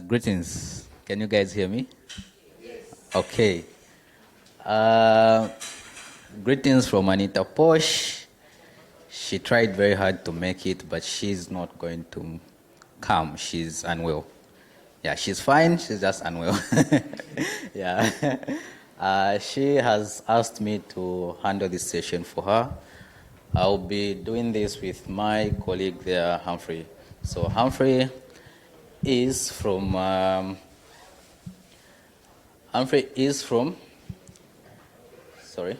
Greetings. Can you guys hear me? Okay. Uh, Greetings from Anita Posh. She tried very hard to make it, but she's not going to come. She's unwell. Yeah, she's fine. She's just unwell. Yeah. She has asked me to handle this session for her. I'll be doing this with my colleague there, Humphrey. So Humphrey is from sorry.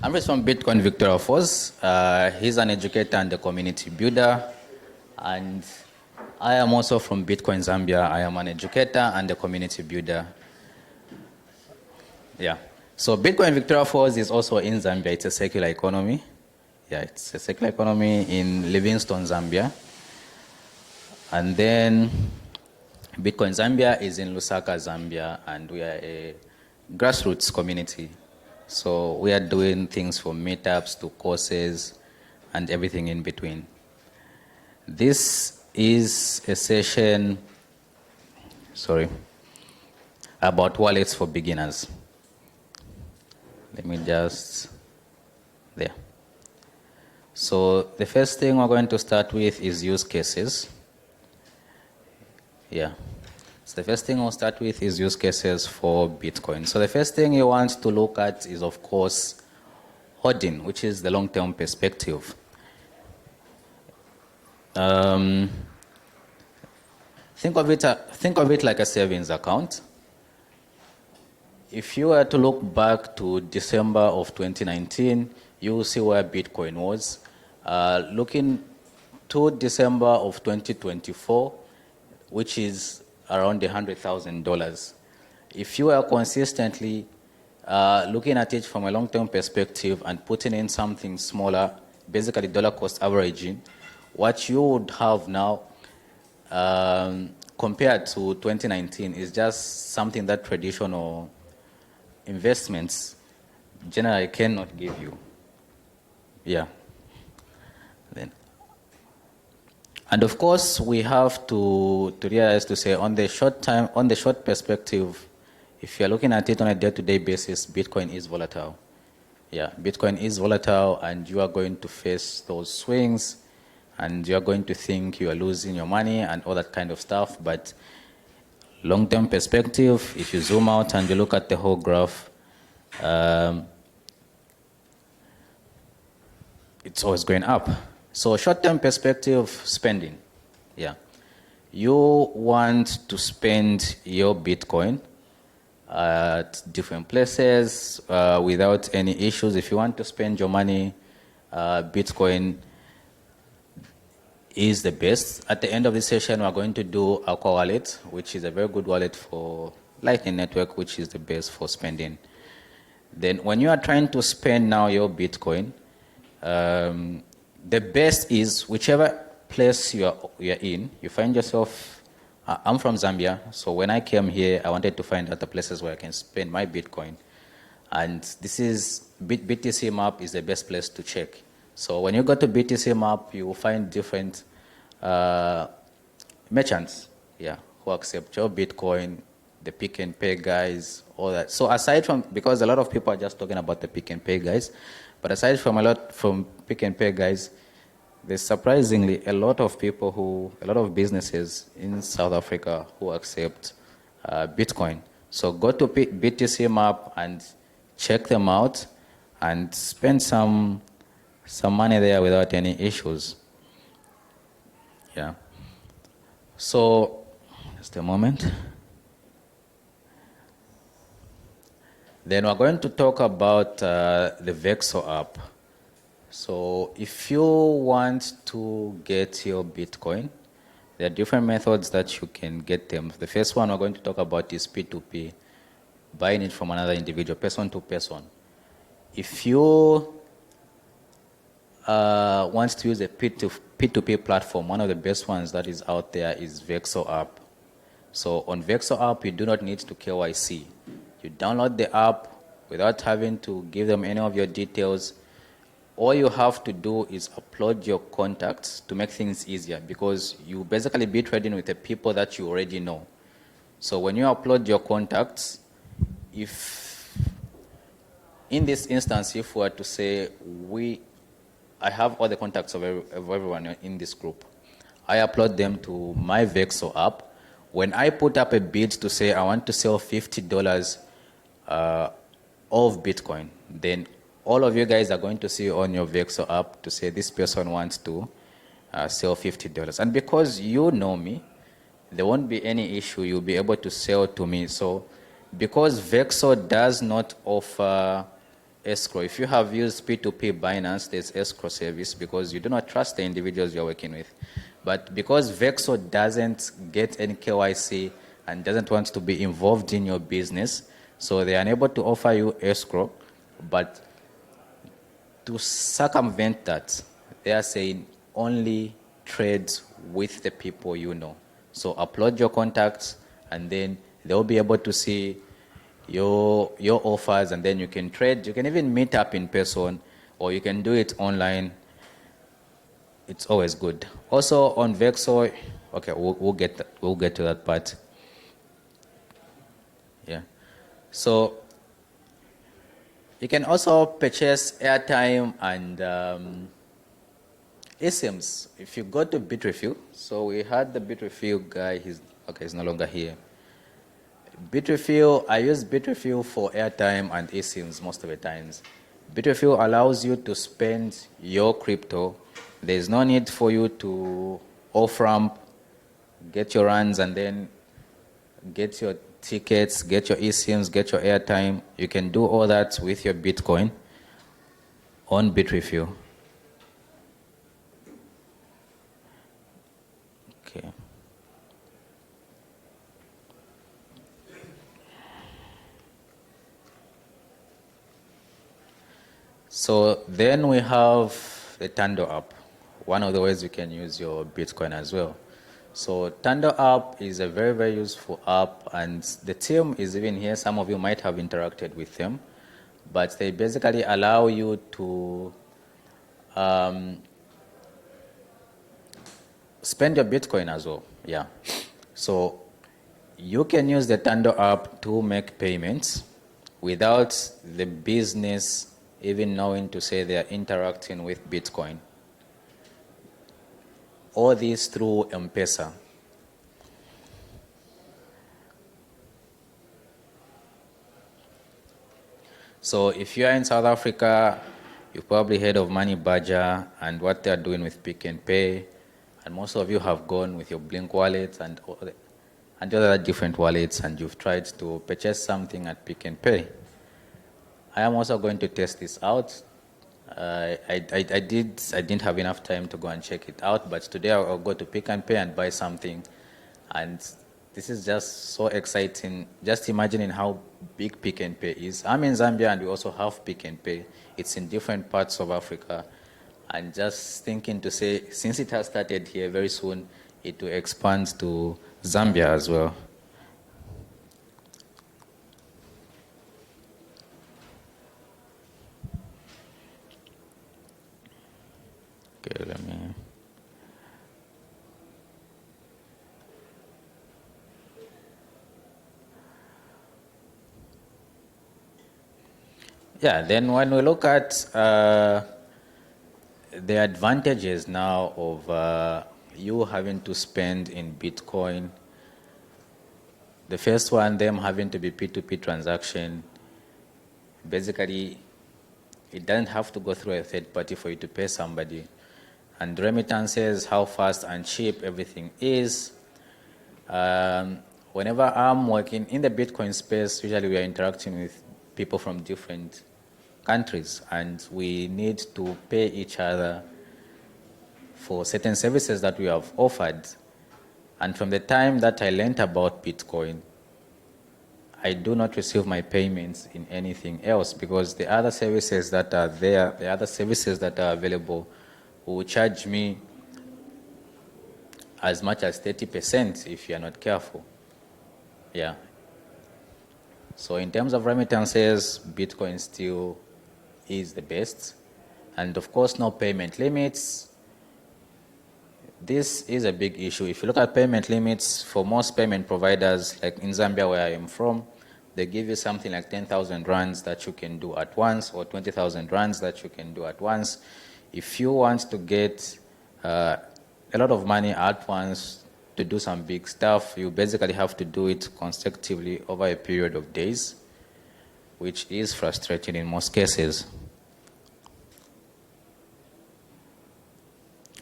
Humphrey is from Bitcoin Victoria Falls. He's an educator and a community builder. And I am also from Bitcoin Zambia. I am an educator and a community builder. Yeah. So Bitcoin Victoria Falls is also in Zambia. It's a circular economy. Yeah, it's a circular economy in Livingstone, Zambia. And then Bitcoin Zambia is in Lusaka, Zambia, and we are a grassroots community. So we are doing things from meetups to courses and everything in between. This is a session, about wallets for beginners. Let me just, there. So the first thing we're going to start with is use cases. Yeah. So the first thing we'll start with is use cases for Bitcoin. So the first thing you want to look at is, of course, hoarding, which is the long-term perspective. Think of it like a savings account. If you were to look back to December of 2019, you will see where Bitcoin was. Looking to December of 2024, which is around $100,000. If you are consistently looking at it from a long-term perspective and putting in something smaller, basically dollar cost averaging, what you would have now compared to 2019 is just something that traditional investments generally cannot give you. Yeah. And of course, we have to realize to say on the short perspective, if you're looking at it on a day-to-day basis, Bitcoin is volatile. Yeah, Bitcoin is volatile, and you are going to face those swings, and you are going to think you are losing your money and all that kind of stuff. But long-term perspective, if you zoom out and you look at the whole graph, it's always going up. So short-term perspective, spending. Yeah. You want to spend your Bitcoin at different places without any issues. If you want to spend your money, Bitcoin is the best. At the end of this session, we're going to do Aqua Wallet, which is a very good wallet for Lightning Network, which is the best for spending. Then when you are trying to spend now your Bitcoin, the best is whichever place you're in, you find yourself, I'm from Zambia, so when I came here, I wanted to find other places where I can spend my Bitcoin. And this is, BTC Map is the best place to check. So when you go to BTC Map, you will find different merchants, yeah, who accept your Bitcoin, the Pick and Pay guys, all that. So aside from, because a lot of people are just talking about the Pick and Pay guys, but aside from Pick and Pay guys, there's surprisingly a lot of businesses in South Africa who accept Bitcoin. So go to BTC Map and check them out and spend some money there without any issues. Yeah. So, just a moment. Then we're going to talk about the Vexo app. So if you want to get your Bitcoin, there are different methods that you can get them. The first one we're going to talk about is P2P, buying it from another individual, person to person. If you want to use a P2P platform, one of the best ones that is out there is Vexo app. So on Vexo app, you do not need to KYC. You download the app without having to give them any of your details. all you have to do is upload your contacts to make things easier, because you basically be trading with the people that you already know. So when you upload your contacts, if in this instance, if we were to say I have all the contacts of everyone in this group, I upload them to my Vexo app. When I put up a bid to say I want to sell $50 of Bitcoin, then all of you guys are going to see on your Vexo app to say this person wants to sell $50. And because you know me, there won't be any issue. You'll be able to sell to me. So because Vexo does not offer escrow, if you have used P2P Binance, there's escrow service because you do not trust the individuals you're working with. But because Vexo doesn't get any KYC and doesn't want to be involved in your business, so they are unable to offer you escrow. But to circumvent that, they are saying only trades with the people you know. So upload your contacts, and then they'll be able to see your offers, and then you can trade. You can even meet up in person, or you can do it online. It's always good. Also on Vexo, okay, we'll get to that part. Yeah. So you can also purchase airtime and eSIMs if you go to Bitrefill. So we had the Bitrefill guy. He's no longer here. Bitrefill, I use Bitrefill for airtime and eSIMs most of the times. Bitrefill allows you to spend your crypto. There's no need for you to off-ramp, get your runs, and then get your tickets, get your eSIMs, get your airtime. You can do all that with your Bitcoin on Bitrefill. Okay. So then we have the Tando app. One of the ways you can use your Bitcoin as well. So Tando app is a very, very useful app, and the team is even here. Some of you might have interacted with them, but they basically allow you to spend your Bitcoin as well. Yeah. So you can use the Tando app to make payments without the business even knowing to say they are interacting with Bitcoin. All this through M-Pesa. So if you are in South Africa, you've probably heard of Money Badger and what they're doing with Pick and Pay. And most of you have gone with your Blink wallet and other different wallets, and you've tried to purchase something at Pick and Pay. I am also going to test this out. I didn't have enough time to go and check it out, but today I'll go to Pick and Pay and buy something. And this is just so exciting. Just imagining how big Pick and Pay is. I'm in Zambia and we also have Pick and Pay. It's in different parts of Africa. And just thinking to say, since it has started here, very soon it will expand to Zambia as well. Okay, let me. Yeah, then when we look at the advantages now of you having to spend in Bitcoin, the first one, them having to be P2P transaction, basically it doesn't have to go through a third party for you to pay somebody. And remittances, how fast and cheap everything is. Whenever I'm working in the Bitcoin space, usually we are interacting with people from different countries, and we need to pay each other for certain services that we have offered. And from the time that I learned about Bitcoin, I do not receive my payments in anything else, because the other services that are there, the other services that are available, will charge me as much as 30% if you are not careful. Yeah. So in terms of remittances, Bitcoin still is the best. And of course, no payment limits. This is a big issue. If you look at payment limits for most payment providers, like in Zambia where I am from, they give you something like 10,000 rands that you can do at once, or 20,000 rands that you can do at once. If you want to get a lot of money at once to do some big stuff, you basically have to do it consecutively over a period of days, which is frustrating in most cases.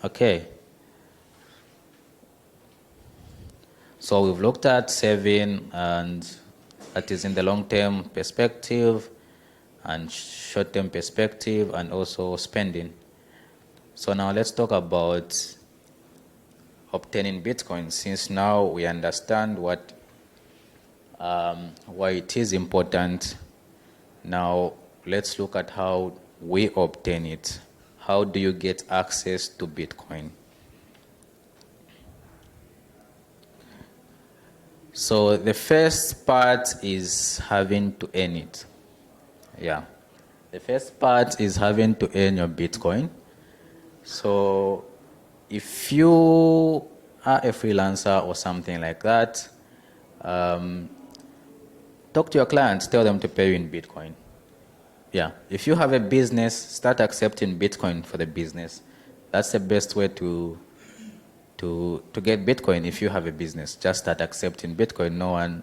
Okay. So we've looked at saving, and that is in the long-term perspective and short-term perspective, and also spending. So now let's talk about obtaining Bitcoin, since now we understand why it is important. Now let's look at how we obtain it. How do you get access to Bitcoin? So the first part is having to earn it. Yeah. The first part is having to earn your Bitcoin. So if you are a freelancer or something like that, talk to your clients, tell them to pay you in Bitcoin. Yeah. If you have a business, start accepting Bitcoin for the business. That's the best way to get Bitcoin. If you have a business, just start accepting Bitcoin. No one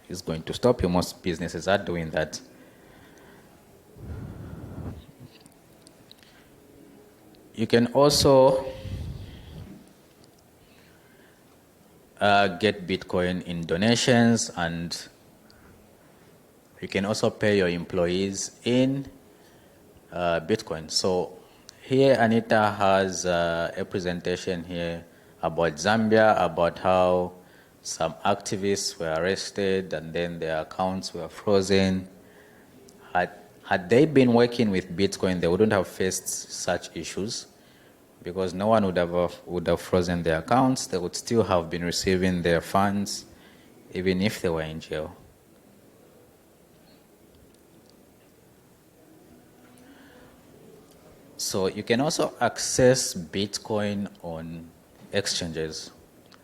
is going to stop you. Most businesses are doing that. You can also get Bitcoin in donations, and you can also pay your employees in Bitcoin. So here Anita has a presentation here about Zambia, about how some activists were arrested and then their accounts were frozen. Had they been working with Bitcoin, they wouldn't have faced such issues, because no one would have frozen their accounts. They would still have been receiving their funds, even if they were in jail. So you can also access Bitcoin on exchanges.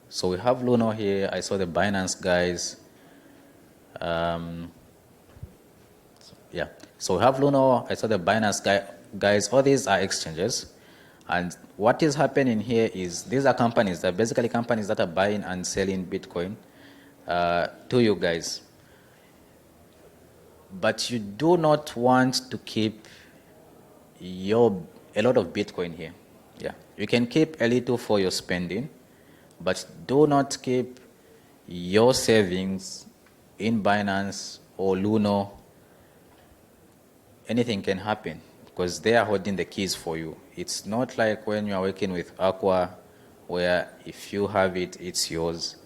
So we have Luno here. I saw the Binance guys. Yeah. So we have Luno. I saw the Binance guys. All these are exchanges. And what is happening here is these are companies. They're basically companies that are buying and selling Bitcoin to you guys. But you do not want to keep a lot of Bitcoin here. Yeah. You can keep a little for your spending, but do not keep your savings in Binance or Luno. Anything can happen because they are holding the keys for you. It's not like when you are working with Aqua, where if you have it, it's yours.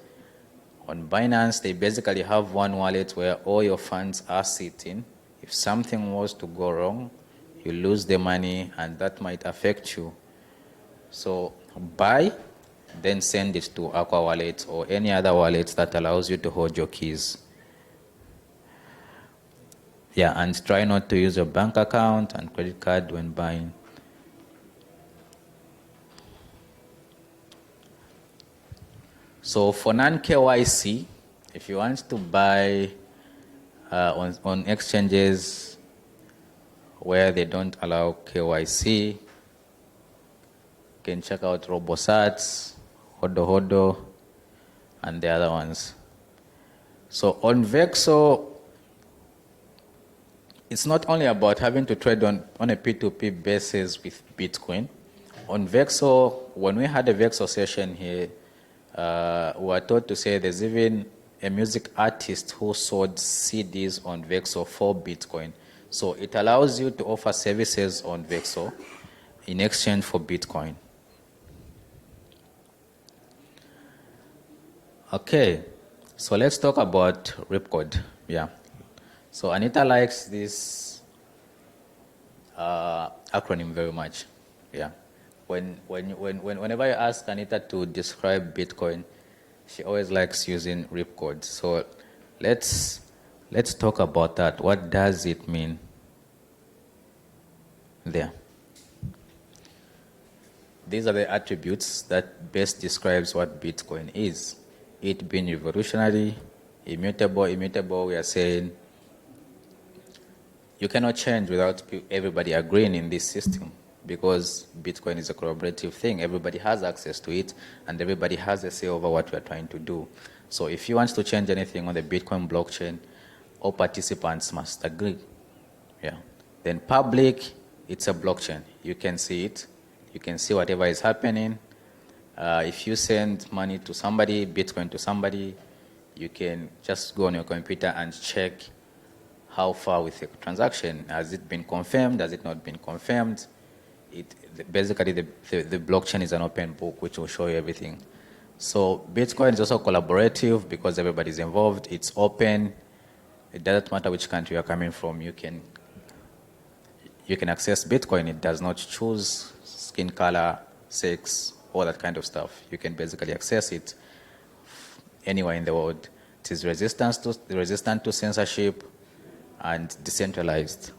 On Binance, they basically have one wallet where all your funds are sitting. If something was to go wrong, you lose the money, and that might affect you. So buy, then send it to Aqua Wallet or any other wallet that allows you to hold your keys. Yeah, and try not to use your bank account and credit card when buying. So for non-KYC, if you want to buy on exchanges where they don't allow KYC, you can check out RoboSats, Hodo, and the other ones. So on Vexo, it's not only about having to trade on a P2P basis with Bitcoin. On Vexo, when we had a Vexo session here, we were told to say there's even a music artist who sold CDs on Vexo for Bitcoin. So it allows you to offer services on Vexo in exchange for Bitcoin. Okay, so let's talk about Ripcode. Yeah. So Anita likes this acronym very much. Yeah. Whenever you ask Anita to describe Bitcoin, she always likes using Ripcode. So let's talk about that. What does it mean? there. These are the attributes that best describes what Bitcoin is. It being revolutionary, immutable, we are saying you cannot change without everybody agreeing in this system, because Bitcoin is a collaborative thing. Everybody has access to it, and everybody has a say over what we are trying to do. So if you want to change anything on the Bitcoin blockchain, all participants must agree. Yeah. Then public, it's a blockchain. You can see it. You can see whatever is happening. If you send money to somebody, Bitcoin to somebody, you can just go on your computer and check how far with the transaction. Has it been confirmed? Has it not been confirmed? Basically, the blockchain is an open book which will show you everything. So Bitcoin is also collaborative because everybody's involved. It's open. It doesn't matter which country you're coming from. You can access Bitcoin. It does not choose skin color, sex, all that kind of stuff. You can basically access it anywhere in the world. It is resistant to censorship and decentralized.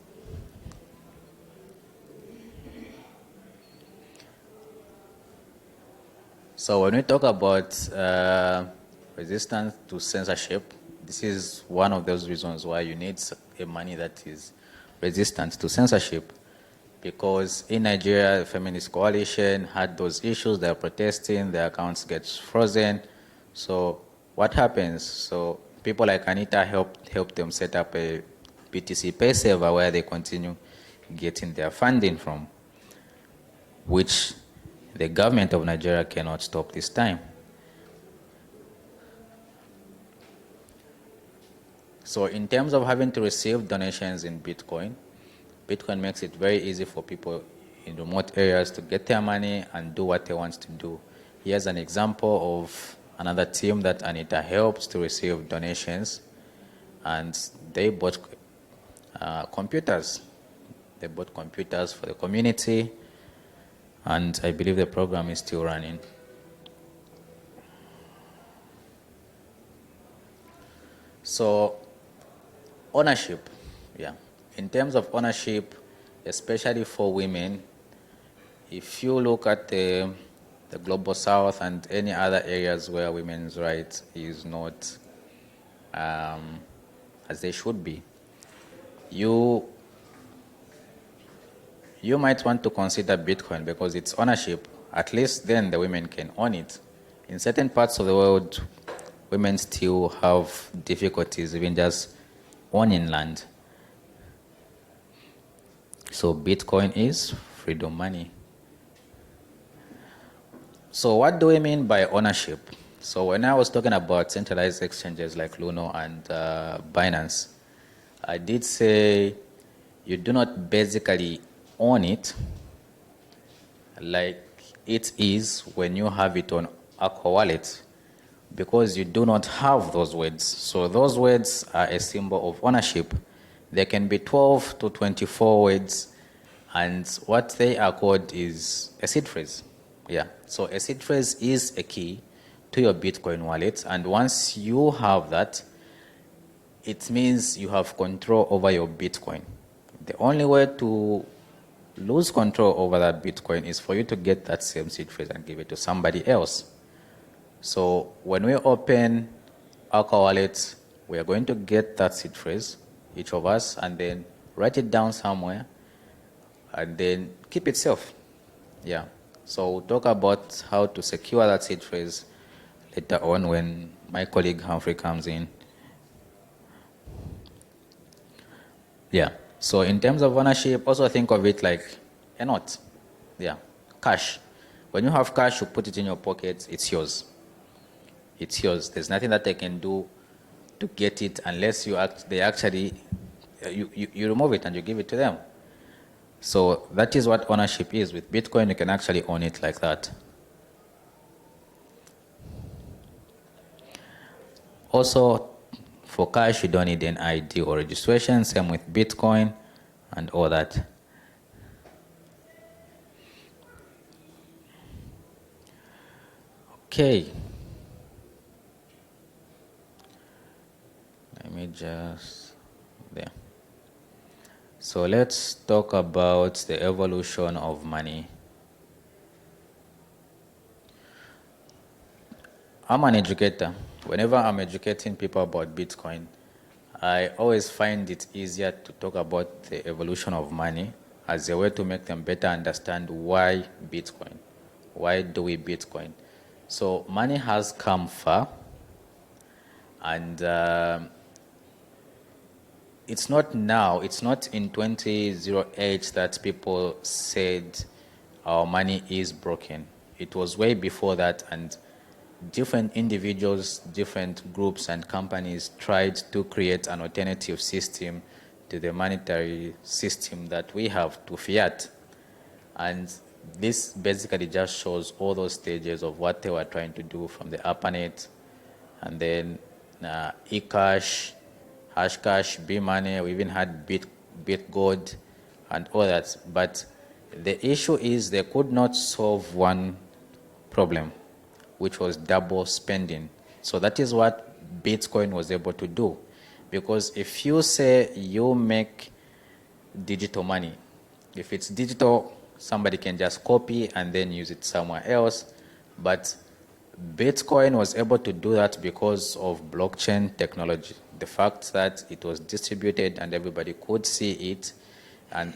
So when we talk about resistance to censorship, this is one of those reasons why you need a money that is resistant to censorship. Because in Nigeria, the Feminist Coalition had those issues. They're protesting, their accounts get frozen. So what happens? So people like Anita helped them set up a BTC Pay server where they continue getting their funding from, which the government of Nigeria cannot stop this time. So in terms of having to receive donations in Bitcoin, Bitcoin makes it very easy for people in remote areas to get their money and do what they want to do. Here's an example of another team that Anita helped to receive donations, and they bought computers. They bought computers for the community, and I believe the program is still running. So, ownership, yeah. In terms of ownership, especially for women, if you look at the Global South and any other areas where women's rights is not as they should be, you might want to consider Bitcoin because it's ownership. At least then the women can own it. In certain parts of the world, women still have difficulties even just owning land. So Bitcoin is freedom money. So what do we mean by ownership? So when I was talking about centralized exchanges like Luno and Binance, I did say you do not basically own it like it is when you have it on Aqua Wallet, because you do not have those words. So those words are a symbol of ownership. There can be 12 to 24 words, and what they are called is a seed phrase. Yeah, so a seed phrase is a key to your Bitcoin wallet, and once you have that, it means you have control over your Bitcoin. The only way to lose control over that Bitcoin is for you to get that same seed phrase and give it to somebody else. So when we open Aqua Wallet, we are going to get that seed phrase, each of us, and then write it down somewhere, and then keep it safe. Yeah. So we'll talk about how to secure that seed phrase later on when my colleague Humphrey comes in. Yeah. So in terms of ownership, also think of it like a note. Yeah. Cash. When you have cash, you put it in your pocket, it's yours. It's yours. There's nothing that they can do to get it unless you remove it and you give it to them. So that is what ownership is. With Bitcoin, you can actually own it like that. Also, for cash, you don't need an ID or registration. Same with Bitcoin and all that. Okay. Let me just, there. So let's talk about the evolution of money. I'm an educator. Whenever I'm educating people about Bitcoin, I always find it easier to talk about the evolution of money as a way to make them better understand why Bitcoin. Why do we Bitcoin? So money has come far, and it's not now, it's not in 2008 that people said our money is broken. It was way before that, and different individuals, different groups and companies tried to create an alternative system to the monetary system that we have, to fiat. And this basically just shows all those stages of what they were trying to do, from the ARPANET, and then eCash, Hashcash, B-Money. We even had BitGold and all that. But the issue is they could not solve one problem, which was double spending. So that is what Bitcoin was able to do. Because if you say you make digital money, if it's digital, somebody can just copy and then use it somewhere else. But Bitcoin was able to do that because of blockchain technology. The fact that it was distributed and everybody could see it, and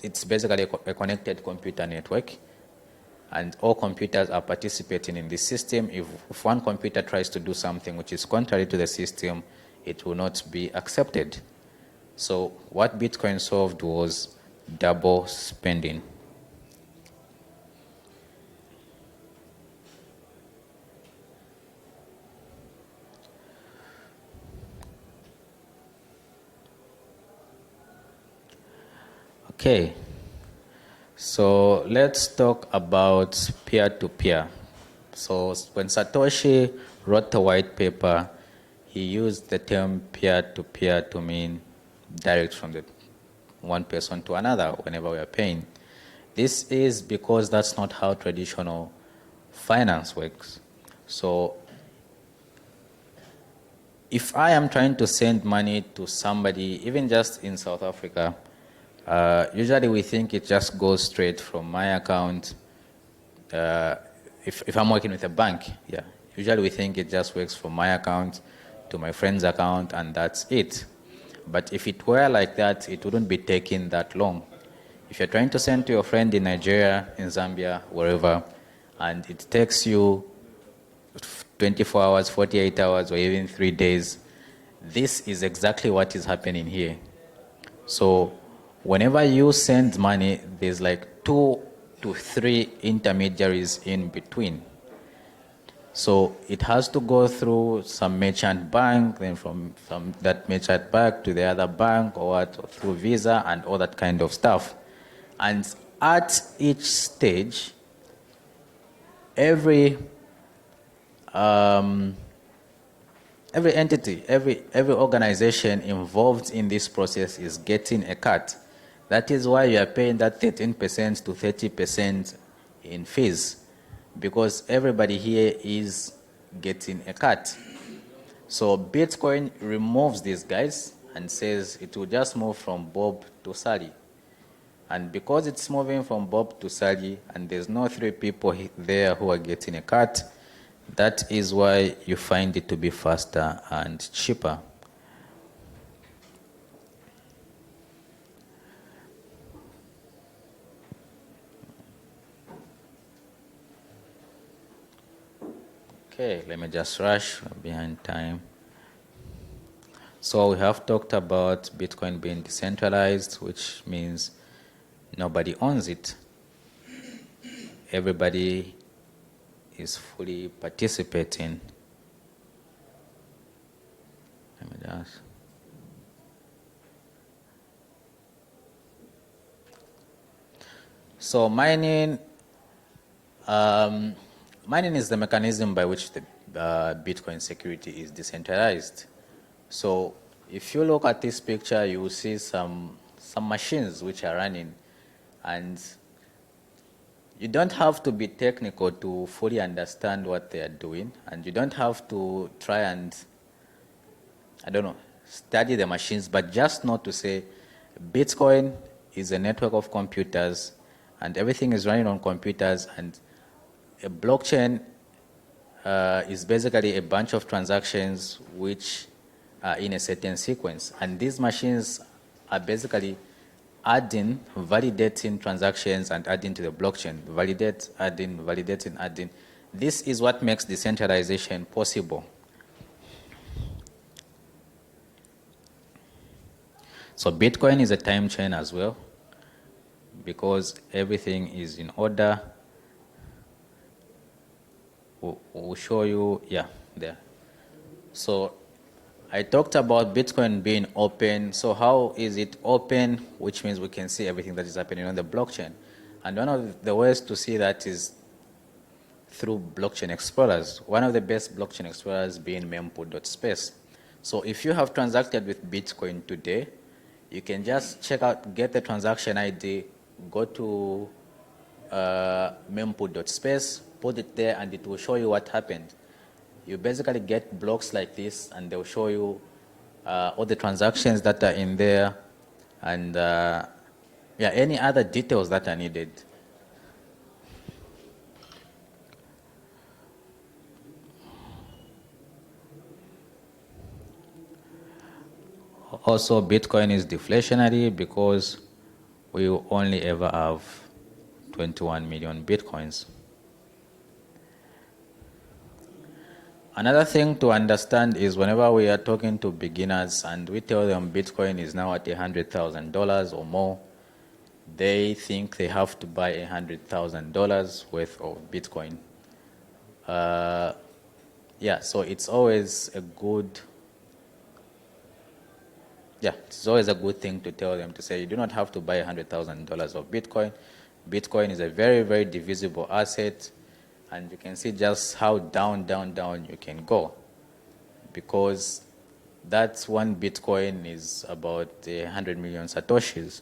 it's basically a connected computer network, and all computers are participating in this system. If one computer tries to do something which is contrary to the system, it will not be accepted. So what Bitcoin solved was double spending. Okay, so let's talk about peer-to-peer. So when Satoshi wrote the white paper, he used the term peer-to-peer to mean direct from the one person to another whenever we are paying. This is because that's not how traditional finance works. So if I am trying to send money to somebody, even just in South Africa, usually we think it just goes straight from my account. If I'm working with a bank, yeah, usually we think it just works from my account to my friend's account and that's it. But if it were like that, it wouldn't be taking that long. If you're trying to send to your friend in Nigeria, in Zambia, wherever, and it takes you 24 hours, 48 hours, or even 3 days, this is exactly what is happening here. So whenever you send money, there's like 2 to 3 intermediaries in between. So it has to go through some merchant bank, then from that merchant bank to the other bank, or through Visa and all that kind of stuff. And at each stage, every entity, every organization involved in this process is getting a cut. That is why you are paying that 13% to 30% in fees, because everybody here is getting a cut. So Bitcoin removes these guys and says it will just move from Bob to Sally. And because it's moving from Bob to Sally and there's no 3 people there who are getting a cut, that is why you find it to be faster and cheaper. Okay, let me just rush, we're behind time. So we have talked about Bitcoin being decentralized, which means nobody owns it. Everybody is fully participating. Let me just. So mining is the mechanism by which the Bitcoin security is decentralized. So if you look at this picture, you will see some machines which are running, and you don't have to be technical to fully understand what they are doing, and you don't have to try and, I don't know, study the machines, but just not to say Bitcoin is a network of computers, and everything is running on computers, and a blockchain is basically a bunch of transactions which are in a certain sequence. And these machines are basically adding, validating transactions and adding to the blockchain. Validate, adding, validating, adding. This is what makes decentralization possible. So Bitcoin is a time chain as well, because everything is in order. We'll show you, yeah, there. So I talked about Bitcoin being open. So how is it open? Which means we can see everything that is happening on the blockchain. And one of the ways to see that is through blockchain explorers. One of the best blockchain explorers being mempool.space. So if you have transacted with Bitcoin today, you can just check out, get the transaction ID, go to mempool.space, put it there, and it will show you what happened. You basically get blocks like this, and they'll show you all the transactions that are in there, and yeah, any other details that are needed. Also, Bitcoin is deflationary because we will only ever have 21 million Bitcoins. Another thing to understand is whenever we are talking to beginners and we tell them Bitcoin is now at $100,000 or more, they think they have to buy $100,000 worth of Bitcoin. Yeah, so it's always a good thing to tell them, to say you do not have to buy $100,000 of Bitcoin. Bitcoin is a very, very divisible asset, and you can see just how down you can go, because that's one Bitcoin is about 100 million Satoshis,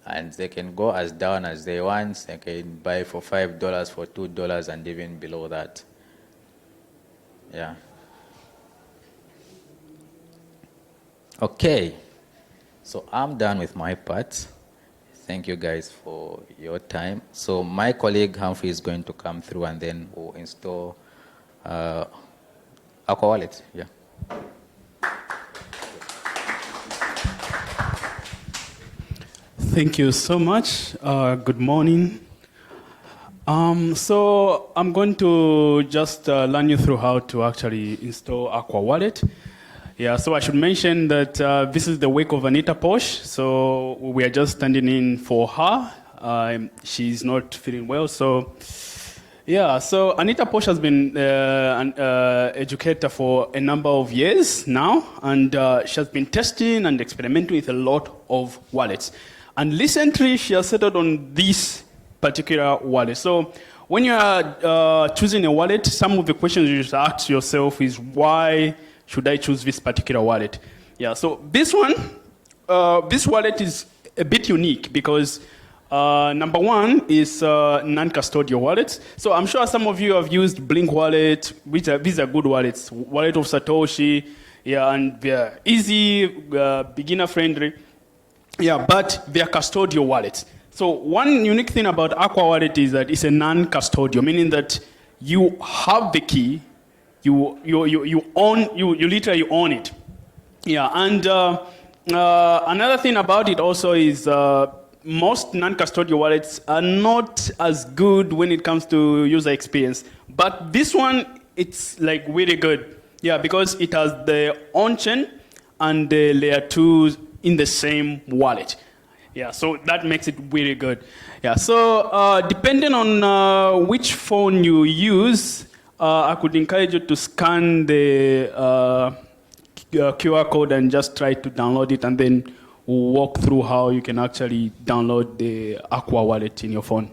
and they can go as down as they want. They can buy for $5, for $2, and even below that. Yeah. Okay, so I'm done with my part. Thank you guys for your time. So my colleague Humphrey is going to come through, and then we'll install Aqua Wallet. Yeah. Thank you so much. Good morning. So I'm going to just learn you through how to actually install Aqua Wallet. Yeah, so I should mention that this is the wake of Anita Posh. So we are just standing in for her. She's not feeling well. So yeah, so Anita Posh has been an educator for a number of years now. And she has been testing and experimenting with a lot of wallets. And recently she has settled on this particular wallet. So when you are choosing a wallet, some of the questions you should ask yourself is, why should I choose this particular wallet? Yeah, so this one, this wallet is a bit unique because number one is non-custodial wallets. So I'm sure some of you have used Blink Wallet, which these are good wallets. Wallet of Satoshi, yeah, and they're easy, beginner friendly. Yeah, but they're custodial wallets. So one unique thing about Aqua Wallet is that it's a non-custodial, meaning that you have the key, you literally own it. Yeah, and another thing about it also is most non-custodial wallets are not as good when it comes to user experience. But this one, it's like really good. Yeah, because it has the on-chain and the layer 2 in the same wallet. Yeah, so that makes it really good. Yeah, so depending on which phone you use, I could encourage you to scan the QR code and just try to download it, and then we'll walk through how you can actually download the Aqua Wallet in your phone.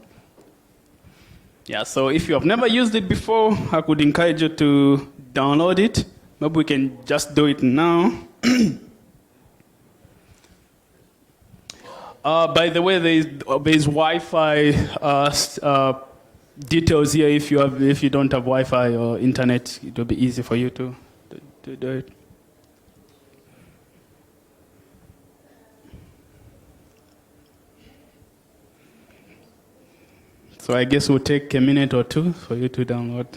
Yeah, so if you have never used it before, I could encourage you to download it. Maybe we can just do it now. By the way, there's Wi-Fi details here. If you don't have Wi-Fi or internet, it will be easy for you to do it. So I guess we'll take a minute or two for you to download.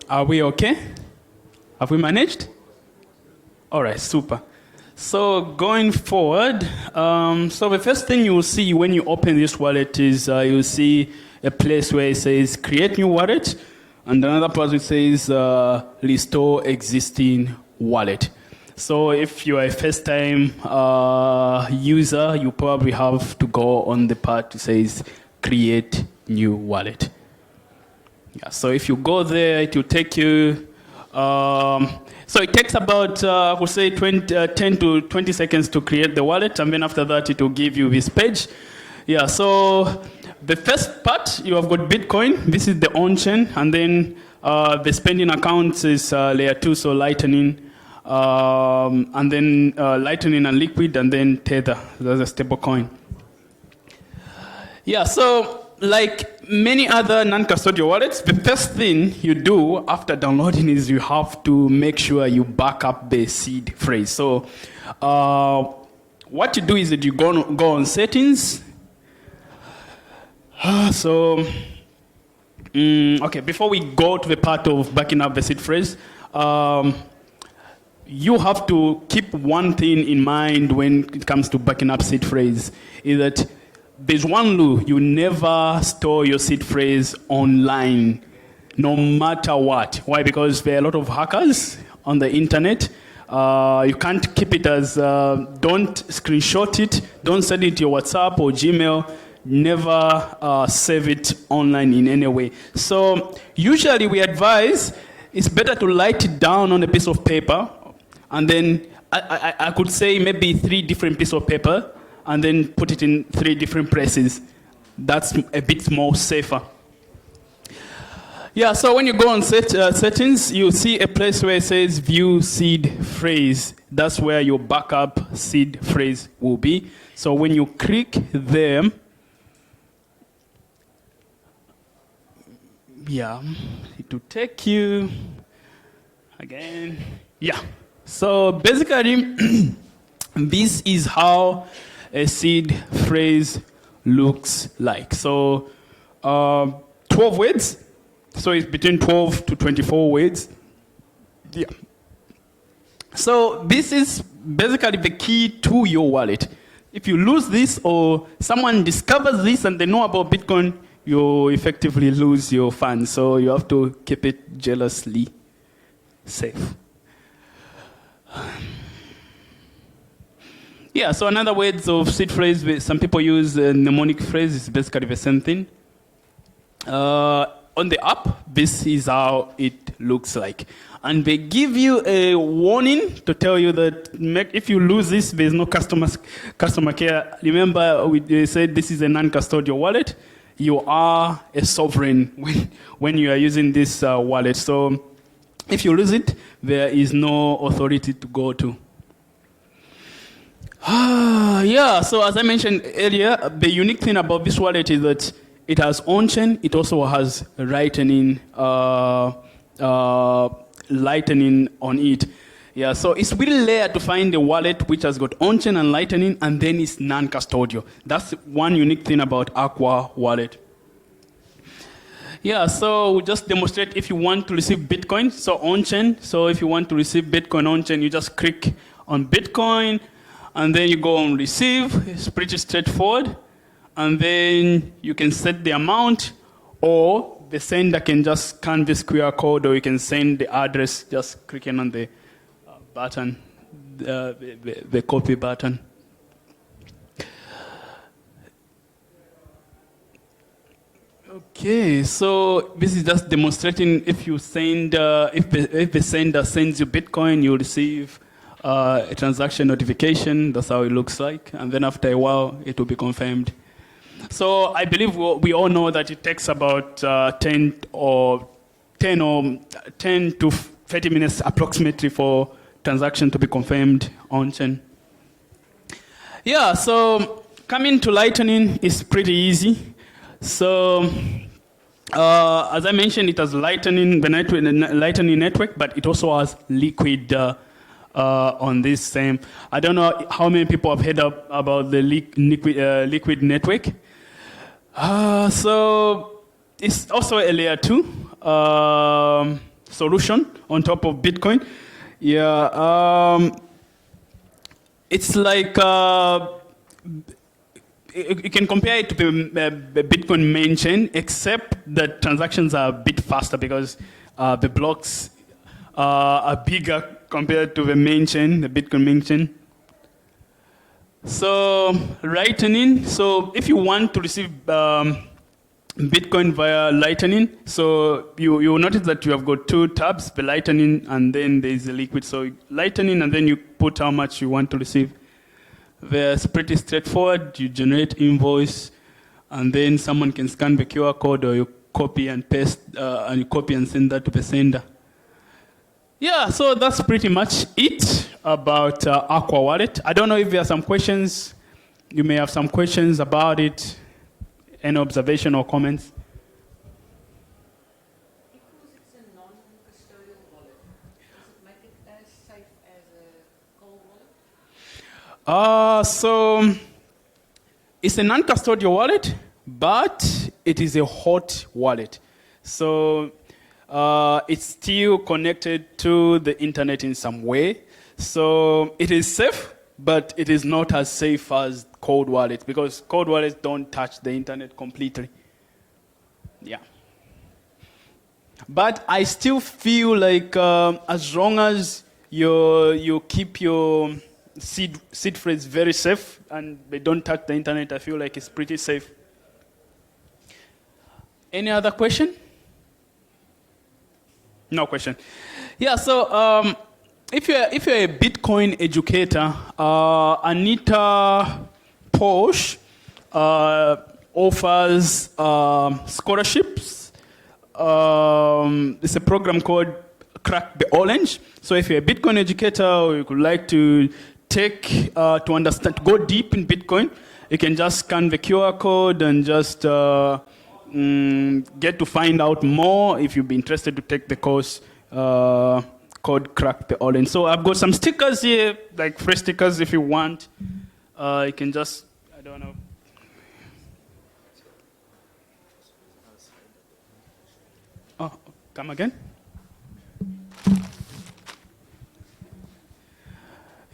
Are we okay? Have we managed? All right, super. So going forward, so the first thing you will see when you open this wallet is you'll see a place where it says create new wallet, and another part which says restore existing wallet. So if you are a first-time user, you probably have to go on the part that says create new wallet. Yeah, so if you go there, it will take you, so it takes about, I would say 10 to 20 seconds to create the wallet, and then after that, it will give you this page. Yeah, so the first part, you have got Bitcoin. This is the on-chain, and then the spending accounts is layer 2, so Lightning, and then Lightning and Liquid, and then Tether, that's a stable coin. Yeah, so like many other non-custodial wallets, the first thing you do after downloading is you have to make sure you back up the seed phrase. So what you do is that you go on settings. Okay, before we go to the part of backing up the seed phrase, you have to keep one thing in mind when it comes to backing up seed phrase, is that there's one rule: you never store your seed phrase online, no matter what. Why? Because there are a lot of hackers on the internet. You can't keep it as, don't screenshot it, don't send it to your WhatsApp or Gmail, never save it online in any way. So usually we advise it's better to write it down on a piece of paper, and then I could say maybe 3 different pieces of paper, and then put it in 3 different places. That's a bit more safer. Yeah, so when you go on settings, you see a place where it says view seed phrase. That's where your backup seed phrase will be. So when you click there, yeah, it will take you again. Yeah, so basically, this is how a seed phrase looks like. So 12 words. So it's between 12 to 24 words. Yeah. So this is basically the key to your wallet. If you lose this, or someone discovers this and they know about Bitcoin, you effectively lose your funds. So you have to keep it jealously safe. Yeah, so another words of seed phrase, some people use mnemonic phrase, it's basically the same thing. On the app, this is how it looks like. And they give you a warning to tell you that if you lose this, there's no customer care. Remember, we said this is a non-custodial wallet. You are a sovereign when you are using this wallet. So if you lose it, there is no authority to go to. Yeah, so as I mentioned earlier, the unique thing about this wallet is that it has on-chain, it also has Lightning on it. Yeah, so it's really rare to find a wallet which has got on-chain and Lightning, and then it's non-custodial. That's one unique thing about Aqua wallet. Yeah, so we'll just demonstrate if you want to receive Bitcoin, so on-chain. So if you want to receive Bitcoin on-chain, you just click on Bitcoin, and then you go on receive. It's pretty straightforward. And then you can set the amount, or the sender can just scan this QR code, or you can send the address just clicking on the button, the copy button. Okay, so this is just demonstrating if you send, if the sender sends you Bitcoin, you receive a transaction notification. That's how it looks like, and then after a while, it will be confirmed. So I believe we all know that it takes about 10 to 30 minutes approximately for transaction to be confirmed on chain. Yeah, so coming to Lightning is pretty easy. So as I mentioned, it has Lightning, the Lightning network, but it also has Liquid on this same. I don't know how many people have heard about the Liquid network. So it's also a layer 2 solution on top of Bitcoin. Yeah, it's like you can compare it to the Bitcoin main chain, except that transactions are a bit faster because the blocks are bigger compared to the main chain, the Bitcoin main chain. So Lightning. So if you want to receive Bitcoin via Lightning, so you will notice that you have got 2 tabs, the Lightning and then there's the Liquid. So Lightning and then you put how much you want to receive. It's pretty straightforward. You generate invoice and then someone can scan the QR code or you copy and paste and you copy and send that to the sender. Yeah, so that's pretty much it about Aqua Wallet. I don't know if there are some questions. You may have some questions about it. Any observation or comments? Because it's a non-custodial wallet, does it make it as safe as a cold wallet? So it's a non-custodial wallet, but it is a hot wallet. So it's still connected to the internet in some way. So it is safe, but it is not as safe as cold wallets because cold wallets don't touch the internet completely. Yeah. But I still feel like as long as you keep your seed phrase very safe and they don't touch the internet, I feel like it's pretty safe. Any other question? No question. Yeah, so if you're a Bitcoin educator, Anita Posh offers scholarships. It's a program called Crack the Orange. So if you're a Bitcoin educator or you would like to take, to understand, to go deep in Bitcoin, you can just scan the QR code and just get to find out more if you'd be interested to take the course called Crack the Orange. So I've got some stickers here, like free stickers if you want. You can just, I don't know. Oh, come again?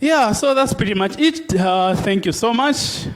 Yeah, so that's pretty much it. Thank you so much.